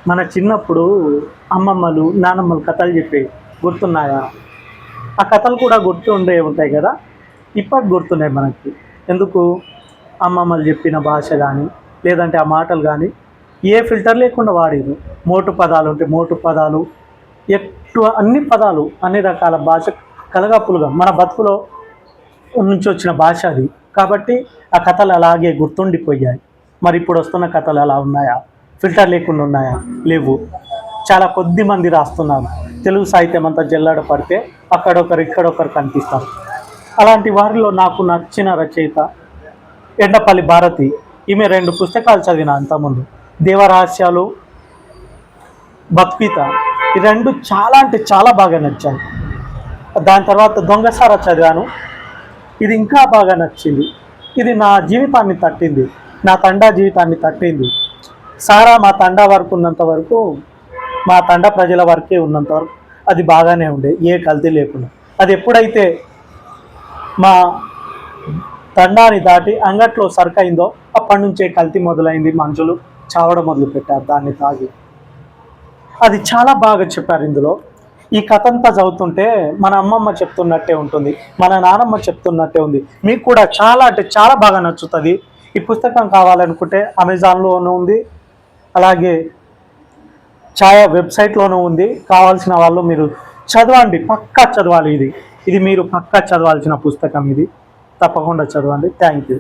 మన చిన్నప్పుడు అమ్మమ్మలు నానమ్మలు కథలు చెప్పేవి గుర్తున్నాయా? ఆ కథలు కూడా గుర్తుండే ఉంటాయి కదా. ఇప్పటికి గుర్తున్నాయి మనకి. ఎందుకు? అమ్మమ్మలు చెప్పిన భాష కానీ లేదంటే ఆ మాటలు కానీ ఏ ఫిల్టర్ లేకుండా వాడేది. మోటు పదాలు ఉంటే మోటు పదాలు, ఎక్కువ అన్ని పదాలు అన్ని రకాల భాష కలగాపులుగా మన బతుకులో నుంచి వచ్చిన భాష అది. కాబట్టి ఆ కథలు అలాగే గుర్తుండిపోయాయి. మరి ఇప్పుడు వస్తున్న కథలు అలా ఉన్నాయా? ఫిల్టర్ లేకుండా ఉన్నాయా? లేవు. చాలా కొద్ది మంది రాస్తున్నారు. తెలుగు సాహిత్యం అంతా జల్లడ పడితే అక్కడొకరు ఇక్కడొకరు కనిపిస్తారు. అలాంటి వారిలో నాకు నచ్చిన రచయిత ఎండపల్లి భారతి. ఈమె 2 పుస్తకాలు చదివిన అంతకుముందు, దేవరహస్యాలు, భక్తిత. ఈ 2 చాలా అంటే చాలా బాగా నచ్చాయి. దాని తర్వాత దొంగసార చదివాను. ఇది ఇంకా బాగా నచ్చింది. ఇది నా జీవితాన్ని తట్టింది, నా తండా జీవితాన్ని తట్టింది. సారా మా తండా వరకు ఉన్నంత వరకు, మా తండా ప్రజల వరకే ఉన్నంత వరకు అది బాగానే ఉండే, ఏ కల్తీ లేకుండా. అది ఎప్పుడైతే మా తండాని దాటి అంగట్లో సరుకైందో అప్పటి నుంచే కల్తీ మొదలైంది. మనుషులు చావడం మొదలుపెట్టారు దాన్ని తాగి. అది చాలా బాగా చెప్పారు ఇందులో. ఈ కథ అంతా చదువుతుంటే మన అమ్మమ్మ చెప్తున్నట్టే ఉంటుంది, మన నానమ్మ చెప్తున్నట్టే ఉంది. మీకు కూడా చాలా అంటే చాలా బాగా నచ్చుతుంది. ఈ పుస్తకం కావాలనుకుంటే అమెజాన్లోనూ ఉంది, అలాగే ఛాయా వెబ్సైట్లోనూ ఉంది. కావాల్సిన వాళ్ళు మీరు చదవండి, పక్కా చదవాలి. ఇది మీరు పక్కా చదవాల్సిన పుస్తకం. ఇది తప్పకుండా చదవండి. Thank you.